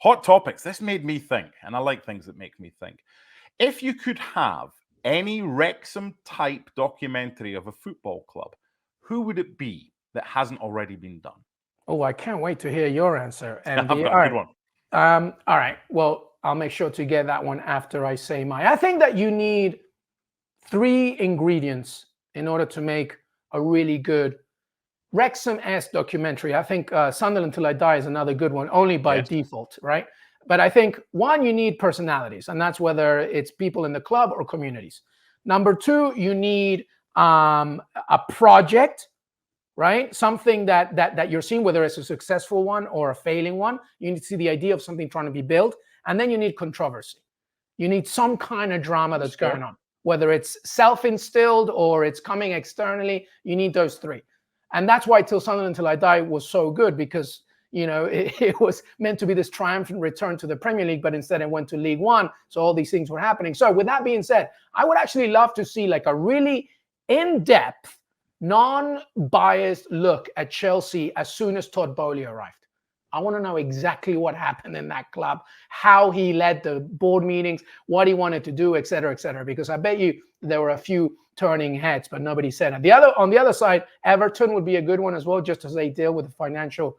Hot topics. This made me think, and I like things that make me think. If you could have any Wrexham-type documentary of a football club, who would it be that hasn't already been done? Oh, I can't wait to hear your answer, Andy. I've got a good one. All right. Well, I'll make sure to get that one after I say mine. I think that you need 3 ingredients in order to make a really good Wrexham-esque documentary. I think Sunderland Till I Die is another good one, only by default, right? But I think, 1, you need personalities, and that's whether it's people in the club or communities. Number 2, you need a project, right? Something that you're seeing, whether it's a successful one or a failing one. You need to see the idea of something trying to be built. And then you need controversy. You need some kind of drama that's going on, whether it's self-instilled or it's coming externally. You need those 3. And that's why Till Sunderland Till I Die was so good, because it was meant to be this triumphant return to the Premier League, but instead it went to League One. So all these things were happening. So with that being said, I would actually love to see like a really in-depth, non-biased look at Chelsea as soon as Todd Boehly arrived. I want to know exactly what happened in that club, how he led the board meetings, what he wanted to do, et cetera, because I bet you there were a few turning heads, but nobody said it. On the other side, Everton would be a good one as well, just as they deal with the financial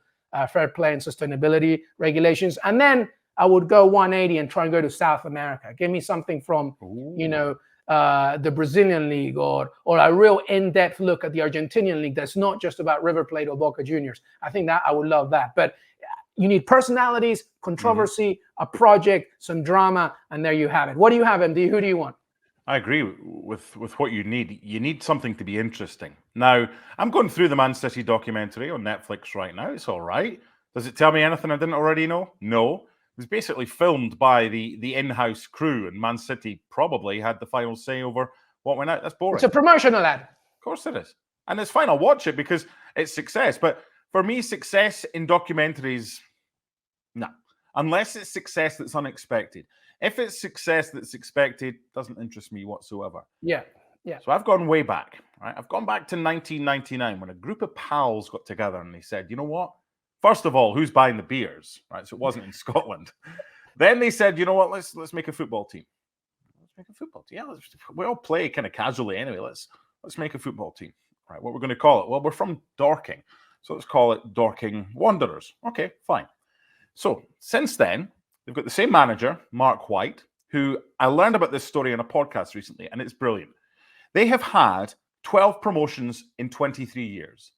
fair play and sustainability regulations. And then I would go 180 and try and go to South America. Give me something from, the Brazilian league or a real in-depth look at the Argentinian league that's not just about River Plate or Boca Juniors. I think that I would love that. But you need personalities, controversy, a project, some drama, and there you have it. What do you have, MD? Who do you want? I agree with what you need. You need something to be interesting. Now, I'm going through the Man City documentary on Netflix right now. It's all right. Does it tell me anything I didn't already know? No. It was basically filmed by the in-house crew, and Man City probably had the final say over what went out. That's boring. It's a promotional ad. Of course it is. And it's fine. I'll watch it because it's success. But for me, success in documentaries, no. Unless it's success that's unexpected. If it's success that's expected, it doesn't interest me whatsoever. Yeah. So I've gone way back. Right? I've gone back to 1999 when a group of pals got together and they said, you know what? First of all, who's buying the beers? Right. So it wasn't in Scotland. Then they said, you know what? Let's make a football team. Let's make a football team. Yeah, we all play kind of casually anyway. Let's make a football team. Right. What we're going to call it? Well, we're from Dorking, so let's call it Dorking Wanderers. Okay, fine. So since then, they've got the same manager, Mark White, who I learned about this story on a podcast recently, and it's brilliant. They have had 12 promotions in 23 years.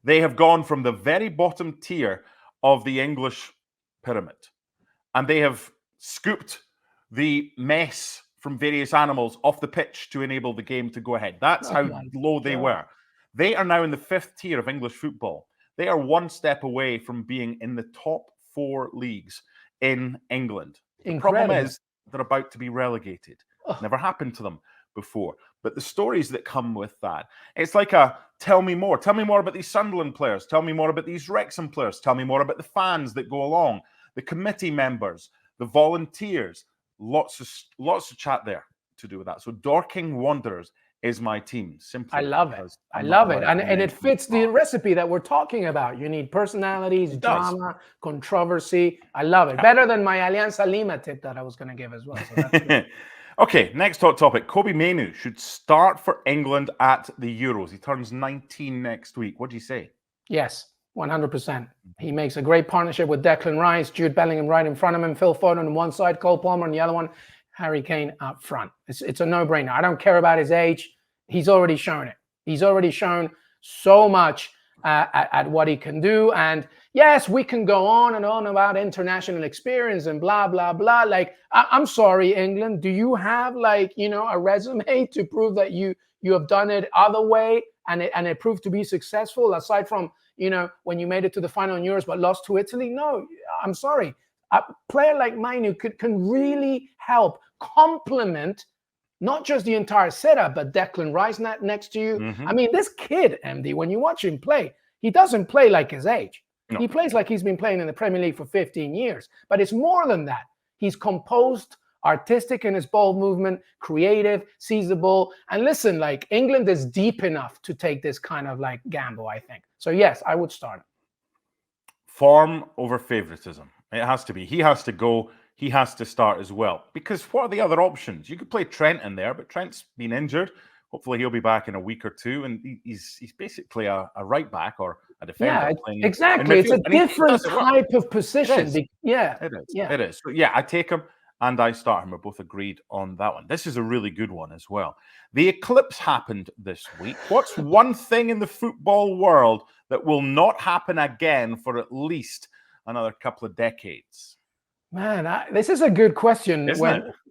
They have gone from the very bottom tier of the English pyramid, and they have scooped the mess from various animals off the pitch to enable the game to go ahead. That's how low they were. They are now in the 5th tier of English football. They are one step away from being in the top 4 leagues in England. The problem is they're about to be relegated. Never happened to them before. But the stories that come with that, it's like tell me more. Tell me more about these Sunderland players. Tell me more about these Wrexham players. Tell me more about the fans that go along, the committee members, the volunteers. Lots of chat there to do with that. So Dorking Wanderers is my team. Simply, I love it. I love it. And it fits the recipe that we're talking about. You need personalities, drama, controversy. I love it. Better than my Alianza Lima tip that I was going to give as well. So that's okay, next hot topic. Kobbie Mainoo should start for England at the Euros. He turns 19 next week. What do you say? Yes, 100%. He makes a great partnership with Declan Rice, Jude Bellingham right in front of him, Phil Foden on one side, Cole Palmer on the other one, Harry Kane up front. It's a no-brainer. I don't care about his age. He's already shown it. He's already shown so much at what he can do. And yes, we can go on and on about international experience and blah, blah, blah. Like, I'm sorry, England. Do you have a resume to prove that you have done it other way and it proved to be successful aside from, when you made it to the final in Euros but lost to Italy? No, I'm sorry. A player like Mainoo can really help complement not just the entire setup, but Declan Rice next to you. I mean, this kid, MD, when you watch him play, he doesn't play like his age. No. He plays like he's been playing in the Premier League for 15 years. But it's more than that. He's composed, artistic in his ball movement, creative, sees the ball. And listen, England is deep enough to take this kind of gamble, I think. So yes, I would start. Form over favoritism. It has to be. He has to go. He has to start as well. Because what are the other options? You could play Trent in there, but Trent's been injured. Hopefully he'll be back in a week or two. And he's basically a right back or a defender. Yeah, exactly. It's a different type of position. Yeah. It is. Yeah. It is. So, yeah, I take him and I start him. We're both agreed on that one. This is a really good one as well. The eclipse happened this week. What's one thing in the football world that will not happen again for at least another couple of decades? Man, this is a good question.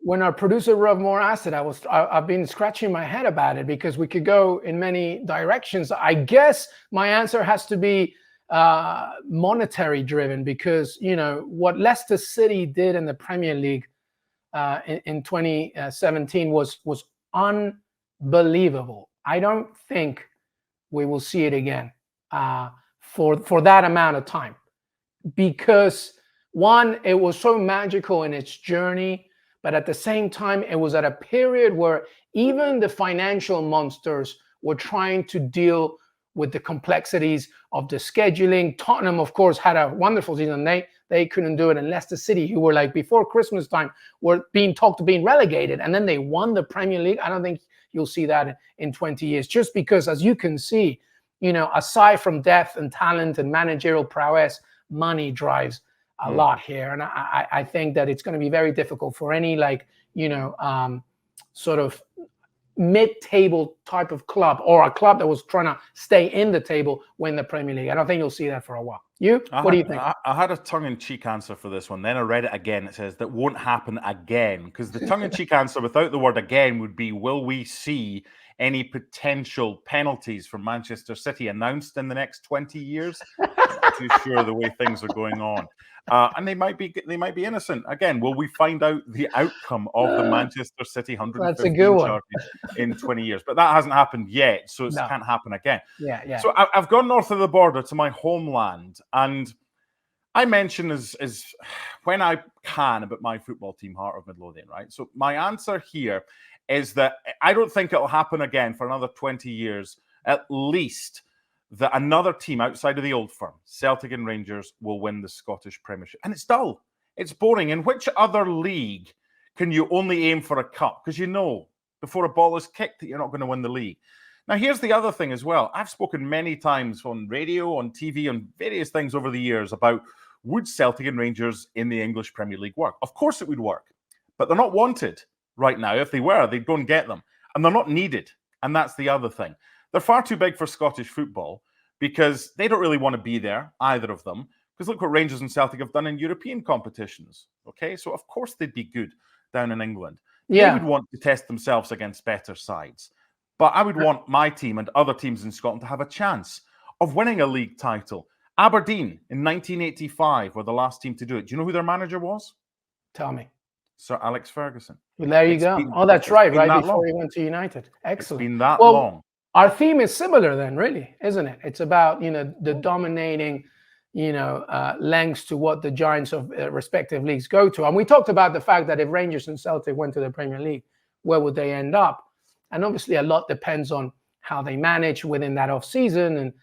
When our producer Rob Moore asked it, I've been scratching my head about it because we could go in many directions. I guess my answer has to be monetary driven because what Leicester City did in the Premier League in 2017 was unbelievable. I don't think we will see it again for that amount of time because. One, it was so magical in its journey, but at the same time, it was at a period where even the financial monsters were trying to deal with the complexities of the scheduling. Tottenham, of course, had a wonderful season. They couldn't do it. And Leicester City, who were like before Christmas time, were being talked to being relegated. And then they won the Premier League. I don't think you'll see that in 20 years, just because, as you can see, aside from depth and talent and managerial prowess, money drives a lot here, and I think that it's going to be very difficult for any sort of mid-table type of club or a club that was trying to stay in the table win the Premier League. I don't think you'll see that for a while. What do you think? I had a tongue-in-cheek answer for this one. Then I read it again. It says that won't happen again because the tongue-in-cheek answer without the word again would be: will we see any potential penalties for Manchester City announced in the next 20 years? I'm not too sure the way things are going on. And they might be innocent. Again, will we find out the outcome of the Manchester City 115 charges in 20 years? But that hasn't happened yet, so it can't happen again. Yeah. So I've gone north of the border to my homeland, and I mention as when I can about my football team, Heart of Midlothian, right? So my answer here is that I don't think it'll happen again for another 20 years, at least, that another team outside of the old firm, Celtic and Rangers, will win the Scottish Premiership. And it's dull. It's boring. In which other league can you only aim for a cup? Because before a ball is kicked that you're not going to win the league. Now, here's the other thing as well. I've spoken many times on radio, on TV, on various things over the years about would Celtic and Rangers in the English Premier League work? Of course it would work. But they're not wanted right now. If they were, they'd go and get them. And they're not needed. And that's the other thing. They're far too big for Scottish football because they don't really want to be there, either of them. Because look what Rangers and Celtic have done in European competitions. Okay, so of course they'd be good down in England. Yeah. They would want to test themselves against better sides. But I would want my team and other teams in Scotland to have a chance of winning a league title. Aberdeen in 1985 were the last team to do it. Do you know who their manager was? Tell me. Sir Alex Ferguson. Well, there you go. That's right before he went to United. Excellent. It's been that long. Our theme is similar then, really, isn't it? It's about, the dominating, lengths to what the giants of respective leagues go to. And we talked about the fact that if Rangers and Celtic went to the Premier League, where would they end up? And obviously a lot depends on how they manage within that off-season and,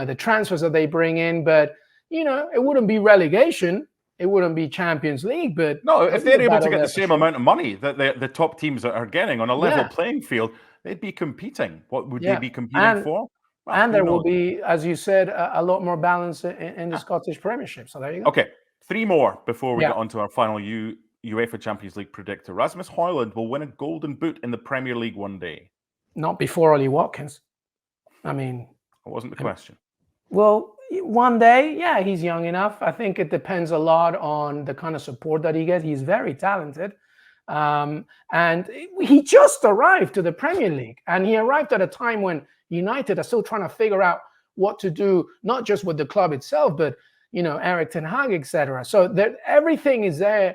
the transfers that they bring in. But, it wouldn't be relegation. It wouldn't be Champions League. But no, if they're able to get the same amount of money that the top teams are getting on a level playing field, they'd be competing. What would they be competing for? Well, and there will be, as you said, a lot more balance in the Scottish Premiership. So there you go. Okay, 3 more before we get on to our final UEFA Champions League predictor. Rasmus Hojlund will win a golden boot in the Premier League one day. Not before Ollie Watkins. I mean... That wasn't the question. Well, one day, he's young enough. I think it depends a lot on the kind of support that he gets. He's very talented. And he just arrived to the Premier League. And he arrived at a time when United are still trying to figure out what to do, not just with the club itself, but, Erik ten Hag, etc. So everything is there,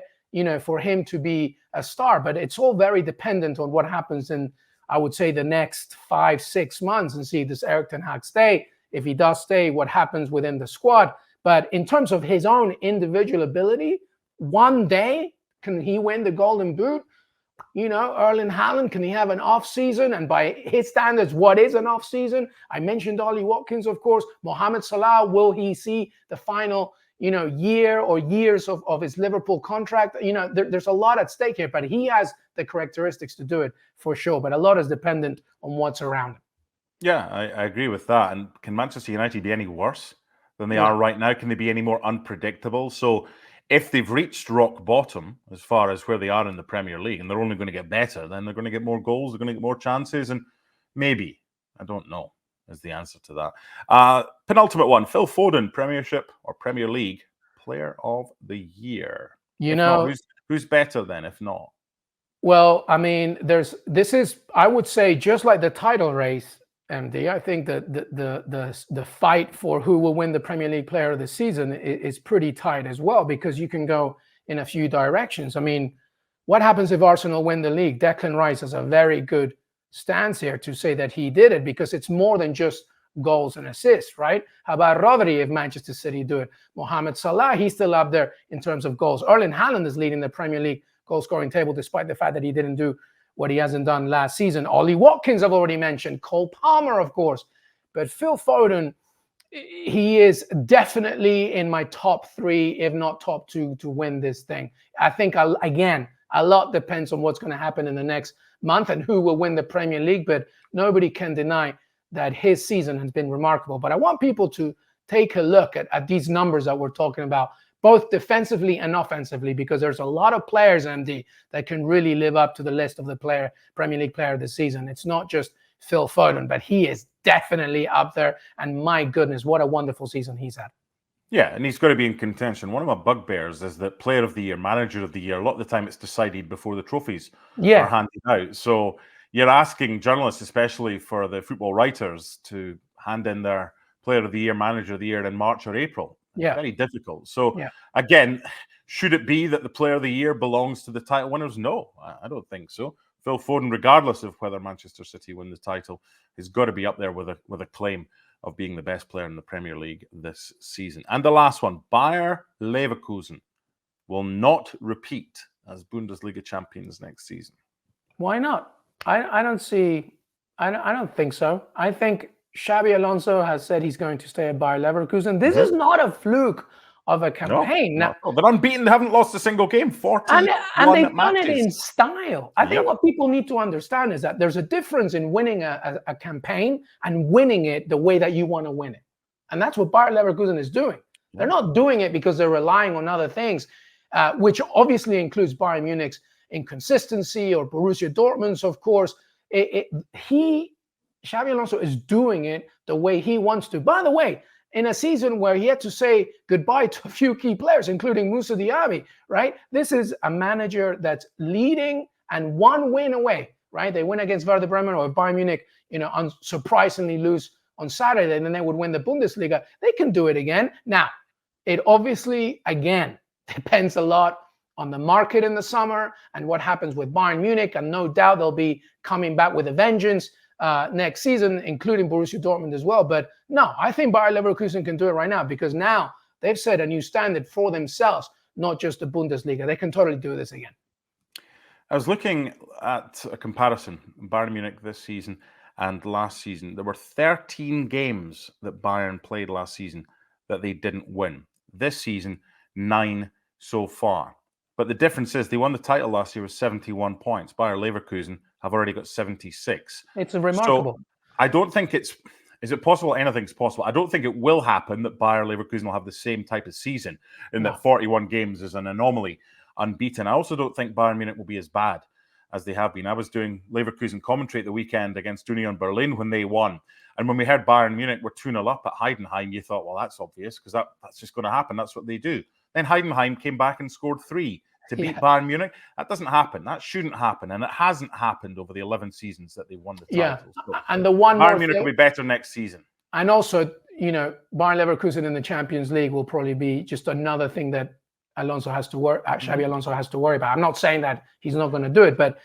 for him to be a star. But it's all very dependent on what happens in, I would say, the next 5-6 months and see, does Erik ten Hag stay? If he does stay, what happens within the squad? But in terms of his own individual ability, one day, can he win the Golden Boot? Erling Haaland, can he have an off-season? And by his standards, what is an off-season? I mentioned Ollie Watkins, of course. Mohamed Salah, will he see the final, year or years of his Liverpool contract. There's a lot at stake here, but he has the characteristics to do it for sure. But a lot is dependent on what's around him. Yeah, I agree with that. And can Manchester United be any worse than they are right now? Can they be any more unpredictable? So if they've reached rock bottom as far as where they are in the Premier League, and they're only going to get better, then they're going to get more goals, they're going to get more chances, and maybe, I don't know, is the answer to that. Penultimate one, Phil Foden, Premiership or Premier League Player of the Year. Who's better then, if not? Well, I mean, this is, I would say, just like the title race, MD, I think that the fight for who will win the Premier League Player of the Season is pretty tight as well, because you can go in a few directions. I mean, what happens if Arsenal win the league? Declan Rice has a very good stance here to say that he did it, because it's more than just goals and assists, right? How about Rodri if Manchester City do it? Mohamed Salah, he's still up there in terms of goals. Erling Haaland is leading the Premier League goal scoring table, despite the fact that he didn't do what he hasn't done last season. Ollie Watkins, I've already mentioned. Cole Palmer, of course. But Phil Foden, he is definitely in my top 3, if not top 2, to win this thing. I think, again, a lot depends on what's going to happen in the next month and who will win the Premier League. But nobody can deny that his season has been remarkable. But I want people to take a look at these numbers that we're talking about, both defensively and offensively, because there's a lot of players, MD, that can really live up to the list of the Premier League Player of the Season. It's not just Phil Foden, but he is definitely up there. And my goodness, what a wonderful season he's had. Yeah, and he's got to be in contention. One of my bugbears is that Player of the Year, Manager of the Year, a lot of the time it's decided before the trophies are handed out. So you're asking journalists, especially for the football writers, to hand in their Player of the Year, Manager of the Year in March or April. Yeah, very difficult. So again, should it be that the Player of the Year belongs to the title winners? No, I don't think so. Phil Foden, regardless of whether Manchester City win the title, has got to be up there with a claim of being the best player in the Premier League this season. And the last one, Bayer Leverkusen will not repeat as Bundesliga champions next season. Why not? I don't think so. I think Xabi Alonso has said he's going to stay at Bayer Leverkusen. This is not a fluke of a campaign. No, they're unbeaten. They haven't lost a single game. 41 and they've done it in style. I think what people need to understand is that there's a difference in winning a campaign and winning it the way that you want to win it. And that's what Bayer Leverkusen is doing. They're not doing it because they're relying on other things, which obviously includes Bayern Munich's inconsistency or Borussia Dortmund's, of course. Xabi Alonso is doing it the way he wants to. By the way, in a season where he had to say goodbye to a few key players, including Moussa Diaby, right? This is a manager that's leading and one win away, right? They win against Werder Bremen, or Bayern Munich, unsurprisingly lose on Saturday, and then they would win the Bundesliga. They can do it again. Now, it obviously, again, depends a lot on the market in the summer and what happens with Bayern Munich, and no doubt they'll be coming back with a vengeance next season, including Borussia Dortmund as well. But no, I think Bayer Leverkusen can do it right now, because now they've set a new standard for themselves, not just the Bundesliga. They can totally do this again. I was looking at a comparison, Bayern Munich this season and last season. There were 13 games that Bayern played last season that they didn't win. This season, 9 so far. But the difference is they won the title last year with 71 points. Bayer Leverkusen have already got 76. It's remarkable. So I don't think is it possible? Anything's possible. I don't think it will happen that Bayer Leverkusen will have the same type of season in that 41 games is an anomaly, unbeaten. I also don't think Bayern Munich will be as bad as they have been. I was doing Leverkusen commentary at the weekend against Union Berlin when they won. And when we heard Bayern Munich were 2-0 up at Heidenheim, you thought, well, that's obvious, because that's just going to happen. That's what they do. Then Heidenheim came back and scored 3 to beat Bayern Munich. That doesn't happen. That shouldn't happen. And it hasn't happened over the 11 seasons that they won the titles. So and the one Bayern Munich will be better next season. And also, Bayern Leverkusen in the Champions League will probably be just another thing that Xabi Alonso has to worry about. I'm not saying that he's not going to do it, but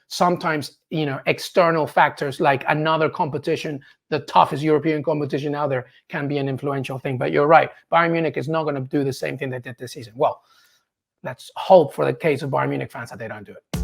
sometimes external factors like another competition, the toughest European competition out there, can be an influential thing. But you're right, Bayern Munich is not going to do the same thing they did this season. Well, let's hope for the case of Bayern Munich fans that they don't do it.